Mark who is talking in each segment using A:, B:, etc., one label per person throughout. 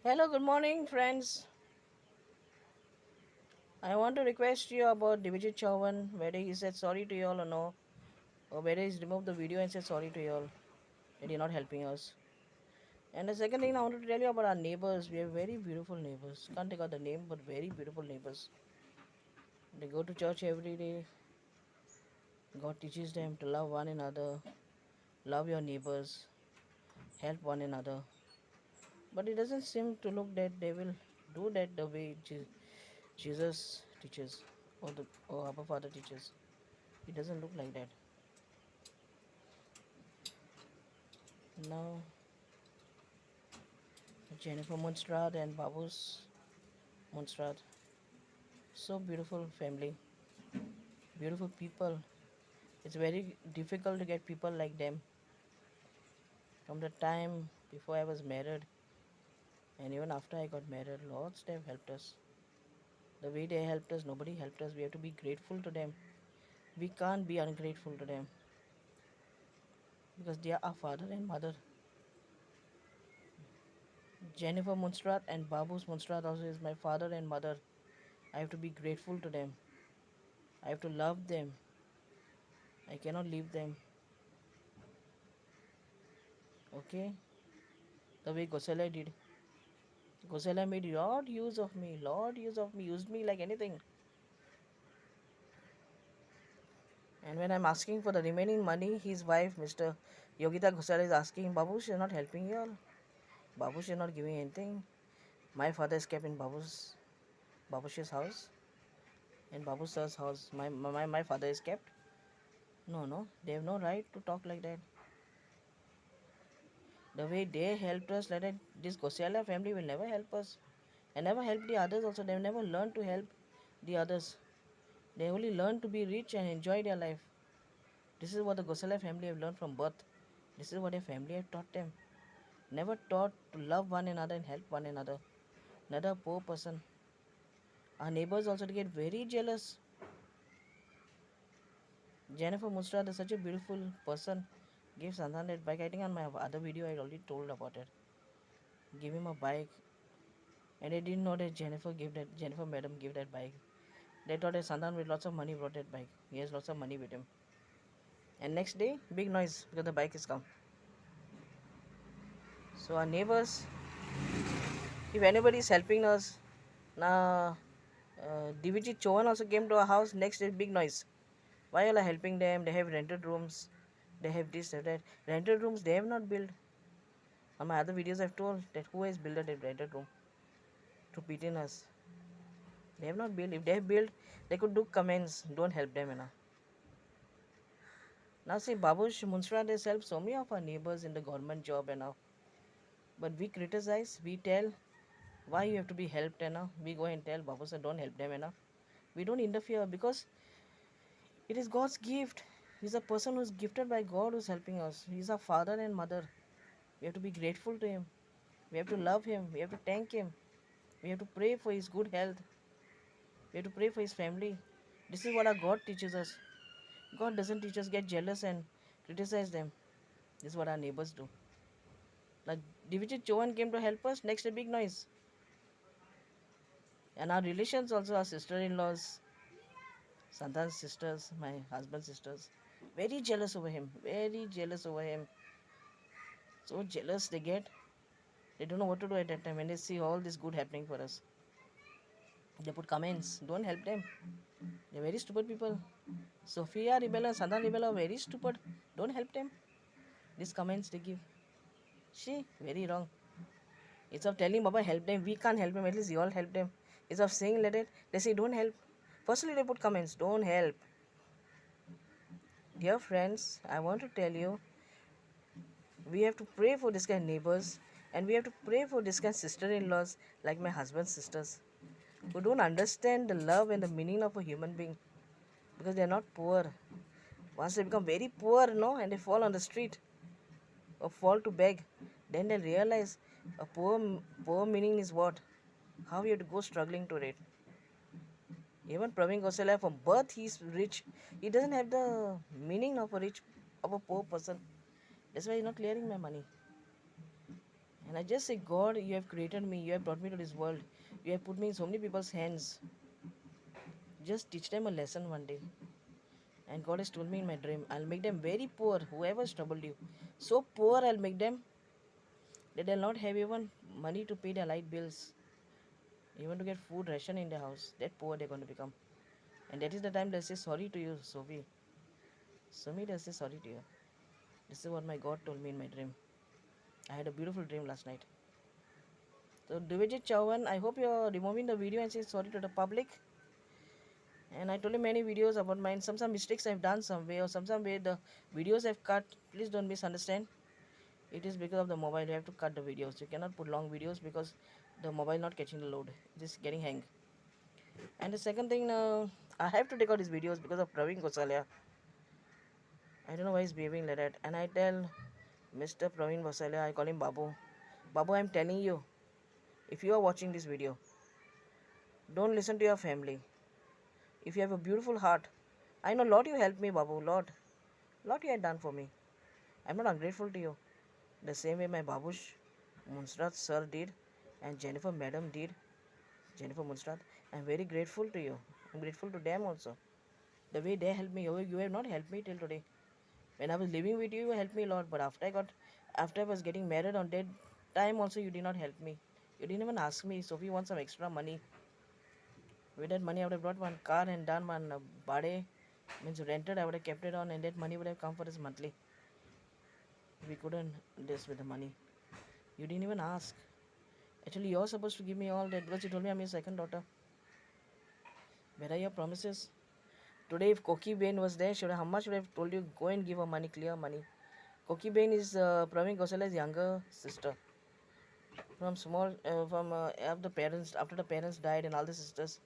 A: Hello, good morning, friends. I want to request you about Divijit Chauhan, whether he said sorry to you all or no, or whether he's removed the video and said sorry to you all that you're not helping us. And the second thing I want to tell you about our neighbors. We have very beautiful neighbors. Can't take out the name, but very beautiful neighbors. They go to church every day. God teaches them to love one another, love your neighbors, help one another. But it doesn't seem to look that they will do that the way Jesus teaches or our Father teaches. It doesn't look like that. Now, Jennifer Monstrad and Babu's Monstrad. So beautiful family, beautiful people. It's very difficult to get people like them. From the time before I was married and even after I got married, lots they've helped us. The way they helped us, nobody helped us. We have to be grateful to them. We can't be ungrateful to them because they are our father and mother. Jennifer Monstrad and Babu's Monstrad also is my father and mother. I have to be grateful to them. I have to love them. I cannot leave them. Okay? The way Gosela did. Gosela made Lord use of me, Lord use of me, used me like anything. And when I'm asking for the remaining money, his wife, Mr. Yogita Gosela, is asking, Babu, she's not helping you all. Babu, she's not giving anything. My father is kept in Babush's house, in Babu sir's house. My father is kept. No, no, they have no right to talk like that. The way they helped us, like that, this Gosela family will never help us. And never help the others also. They've never learned to help the others. They only learn to be rich and enjoy their life. This is what the Gosala family have learned from birth. This is what their family have taught them. Never taught to love one another and help one another. Another poor person. Our neighbors also get very jealous. Jennifer Musrad is such a beautiful person. Gave Santhan that bike. I think on my other video I already told about it. Give him a bike. And they didn't know that Jennifer madam gave that bike. They thought that Santhan with lots of money brought that bike. He has lots of money with him. And next day, big noise because the bike is come. So our neighbors, if anybody is helping us, now DVG Chowan also came to our house. Next day, big noise. Why are you helping them? They have rented rooms. They have this, they have that. Rented rooms they have not built. On my other videos, I've told that who has built a rented room to beat in us. They have not built. If they have built, they could do comments. Don't help them enough. Now see, Babush Munsra has helped so many of our neighbors in the government job enough. But we criticize, we tell why you have to be helped enough. We go and tell Babu sir don't help them enough. We don't interfere because it is God's gift. He's a person who's gifted by God who's helping us. He's our father and mother. We have to be grateful to him. We have to love him. We have to thank him. We have to pray for his good health. We have to pray for his family. This is what our God teaches us. God doesn't teach us get jealous and criticize them. This is what our neighbors do. Like Divijit Chowan came to help us, next a big noise. And our relations also, our sister-in-laws, Santan's sisters, my husband's sisters, very jealous over him. Very jealous over him. So jealous they get. They don't know what to do at that time when they see all this good happening for us. They put comments. Don't help them. They're very stupid people. Sophia Ribella, Santan Ribella are very stupid. Don't help them. These comments they give. She very wrong. Instead of telling Baba help them, we can't help them, at least you all help them. Instead of saying let it, they say don't help. Firstly they put comments, don't help. Dear friends, I want to tell you, we have to pray for this kind of neighbors and we have to pray for this kind of sister-in-laws like my husband's sisters who don't understand the love and the meaning of a human being because they're not poor. Once they become very poor, no, and they fall on the street or fall to beg, then they realize a poor meaning is what? How you have to go struggling to it. Even Praveen Gosela, from birth, he's rich. He doesn't have the meaning of a poor person. That's why he's not clearing my money. And I just say, God, you have created me, you have brought me to this world, you have put me in so many people's hands. Just teach them a lesson one day. And God has told me in my dream, I'll make them very poor, whoever's troubled you. So poor I'll make them that they'll not have even money to pay their light bills, even to get food ration in their house. That poor they're going to become. And that is the time they'll say sorry to you, Sophie. Sophie, they'll say sorry to you. This is what my God told me in my dream. I had a beautiful dream last night. So Divijit Chauhan, I hope you're removing the video and saying sorry to the public. And I told you many videos about mine. Some mistakes I've done some way, or some way the videos I've cut. Please don't misunderstand. It is because of the mobile. You have to cut the videos. You cannot put long videos because the mobile not catching the load. It is getting hang. And the second thing, I have to take out these videos because of Praveen Gosalia. I don't know why he's behaving like that. And I tell Mr. Praveen Gosalia, I call him Babu. Babu, I'm telling you, if you are watching this video, don't listen to your family. If you have a beautiful heart, I know Lord you helped me, Babu. Lord you had done for me. I'm not ungrateful to you. The same way my Babush Munsrat sir did and Jennifer madam did. Jennifer Munsrat, I'm very grateful to you. I'm grateful to them also. The way they helped me, you have not helped me till today. When I was living with you, you helped me a lot. But after I was getting married on that time also, you did not help me. You didn't even ask me, Sophie wants some extra money. With that money, I would have brought one car and done one bade, means rented. I would have kept it on, and that money would have come for us monthly. We couldn't this with the money. You didn't even ask. Actually, you're supposed to give me all that because you told me I'm your second daughter. Where are your promises? Today, if Koki Bain was there, how much would I have told you? Go and give her money, clear money. Koki Bain is Praveen Gosala's younger sister. From small, after the parents died and all the sisters,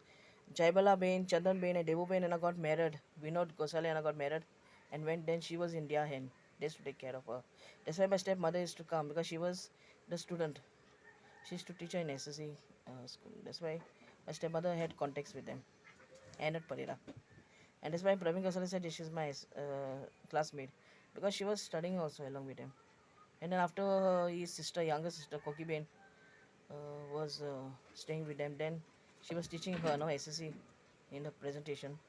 A: Jaibala Bain, Chandan Bain, and Devu Bain, and I got married. Vinod Gosale and I got married, and when then she was India hen. They used to take care of her. That's why my stepmother used to come because she was the student. She used to teach her in SSC school. That's why my stepmother had contacts with them. And at Parira. And that's why Praveen Gosale said she's my classmate because she was studying also along with him. And then after his sister, younger sister, Koki Bain, was staying with them, then she was teaching her now SSC in the presentation.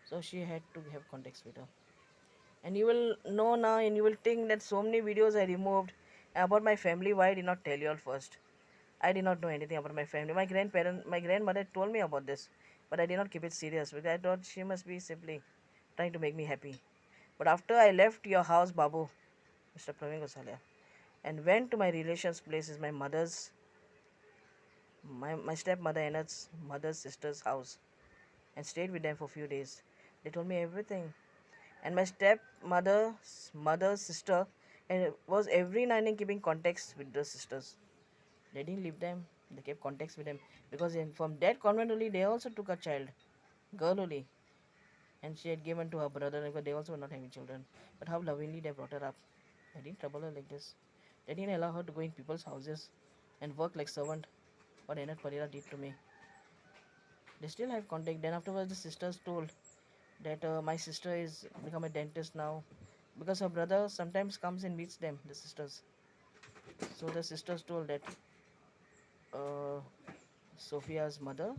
A: So she had to have contacts with her. And you will know now and you will think that so many videos I removed about my family. Why I did not tell you all first? I did not know anything about my family. My grandmother told me about this, but I did not keep it serious because I thought she must be simply trying to make me happy. But after I left your house, Babu, Mr. Praveen Gosalia, and went to my relation's place, is my stepmother and its mother's sister's house, and stayed with them for a few days. They told me everything. And my stepmother's mother's sister was every night in keeping contacts with the sisters. They didn't leave them. They kept contacts with them because from that convent only they also took a child, girl only, and she had given to her brother because they also were not having children. But how lovingly they brought her up. They didn't trouble her like this. They didn't allow her to go in people's houses and work like servant. What Enad Parira did to me. They still have contact. Then afterwards, the sisters told that my sister is become a dentist now because her brother sometimes comes and meets them, the sisters. So the sisters told that uh, Sophia's brother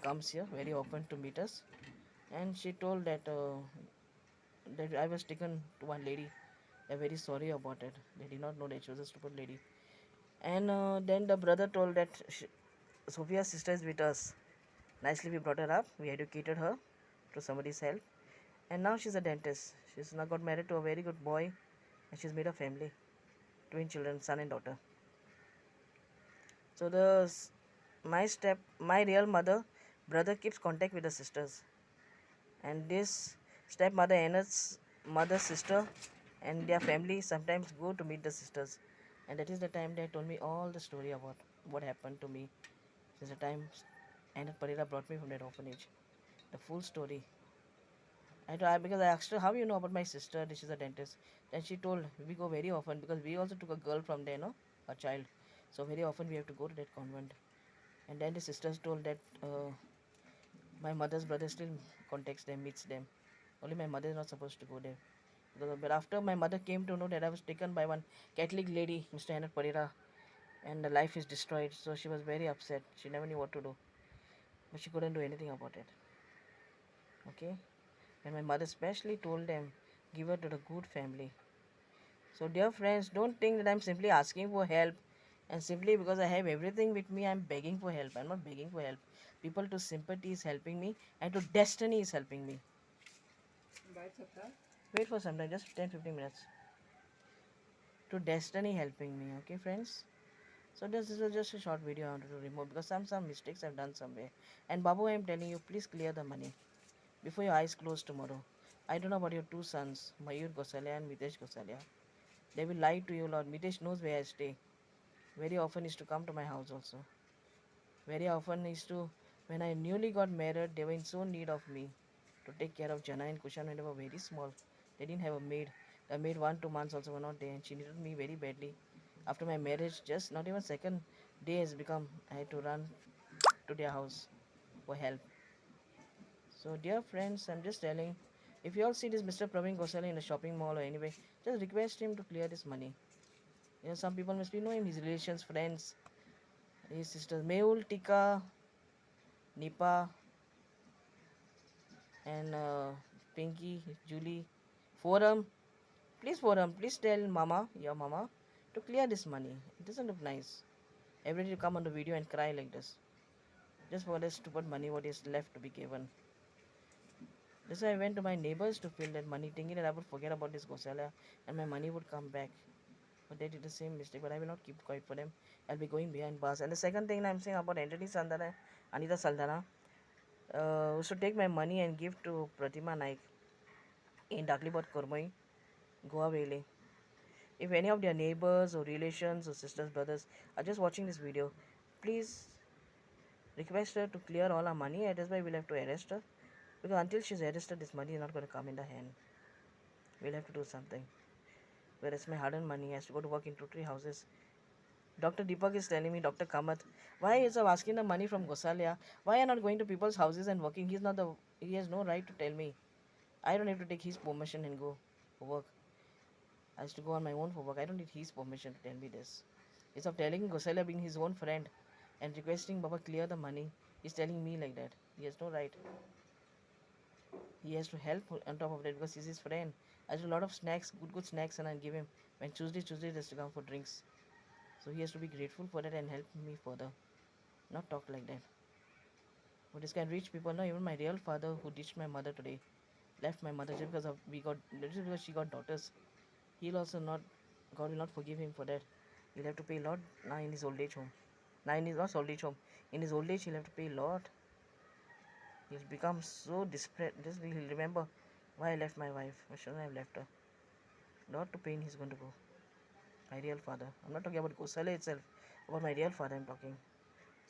A: comes here very often to meet us, and she told that I was taken to one lady. They're very sorry about it. They did not know that she was a stupid lady. And then the brother told that Sophia's sister is with us. Nicely, we brought her up. We educated her to somebody's help, and now she's a dentist. She's now got married to a very good boy, and she's made a family, twin children, son and daughter. So my real brother keeps contact with the sisters, and this stepmother Anna's mother's sister and their family sometimes go to meet the sisters, and that is the time they told me all the story about what happened to me since the time Anna Parira brought me from that orphanage, the full story. Because I asked her how you know about my sister. This is a dentist. Then she told we go very often because we also took a girl from there, no, a child. So very often we have to go to that convent. And then the sisters told that my mother's brother still contacts them, meets them. Only my mother is not supposed to go there But after my mother came to know that I was taken by one Catholic lady, Mr. Hannah Pereira, and the life is destroyed, so she was very upset. She never knew what to do, but she couldn't do anything about it. Okay, and my mother specially told them, give her to the good family. So, dear friends, don't think that I'm simply asking for help and simply because I have everything with me, I'm begging for help. I'm not begging for help. People to sympathy is helping me and to destiny is helping me. Wait for some time, just 10-15 minutes. To destiny helping me, okay, friends? So this was just a short video I wanted to remove because some mistakes I've done somewhere. And Babu, I'm telling you, please clear the money before your eyes close tomorrow. I don't know about your two sons, Mayur Gosalia and Mitesh Gosalia. They will lie to you, Lord. Mitesh knows where I stay. Very often used to come to my house also. Very often used to, when I newly got married, they were in so need of me to take care of Jana and Kushan when they were very small. They didn't have a maid. The maid 1-2 months also were not there and she needed me very badly. After my marriage, just not even second day has become, I had to run to their house for help. So dear friends, I'm just telling, if you all see this Mr. Praveen Gosali in a shopping mall or anyway, just request him to clear this money. You know, some people must be know him, his relations, friends, his sisters, Meul, Tika, Nipa, and Pinky, Julie, Forum. Please, Forum, please tell Mama, your Mama, to clear this money. It doesn't look nice. Everybody to come on the video and cry like this. Just for this stupid money what is left to be given. That's why I went to my neighbors to fill that money, thinking that I would forget about this Gosala and my money would come back. But they did the same mistake, but I will not keep quiet for them. I'll be going behind bars. And the second thing I'm saying about Entity Sandana, Anita Saldana, should take my money and give to Pratima Naik in Daklibot Kurmai, Goa Valley. If any of their neighbors or relations or sisters, brothers are just watching this video, please request her to clear all our money. That is why we'll have to arrest her. Because until she's arrested, this money is not going to come in the hand. We'll have to do something. Whereas my hard-earned money has to go to work in 2-3 houses. Dr. Deepak is telling me, Dr. Kamath, why is he asking the money from Gosalia? Why are you not going to people's houses and working? He has no right to tell me. I don't have to take his permission and go for work. I have to go on my own for work. I don't need his permission to tell me this. Instead of telling Gosalia being his own friend and requesting Baba clear the money, he's telling me like that. He has no right. He has to help on top of that because he's his friend. I do a lot of snacks, good snacks, and I give him. When Tuesday he has to come for drinks. So he has to be grateful for that and help me further. Not talk like that. But this can reach people. No, even my real father who ditched my mother today, left my mother just because of just because she got daughters. He'll also not, God will not forgive him for that. He'll have to pay a lot now in his old age home. Now in his not old age home. In his old age he'll have to pay a lot. He'll become so desperate. Just he'll remember why I left my wife. Why shouldn't I have left her? Not to pain he's going to go. My real father. I'm not talking about Kosala itself. About my real father I'm talking.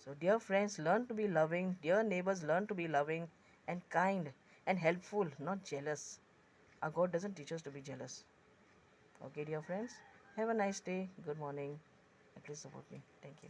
A: So dear friends, learn to be loving. Dear neighbors, learn to be loving and kind and helpful, not jealous. Our God doesn't teach us to be jealous. Okay, dear friends, have a nice day. Good morning. And please support me. Thank you.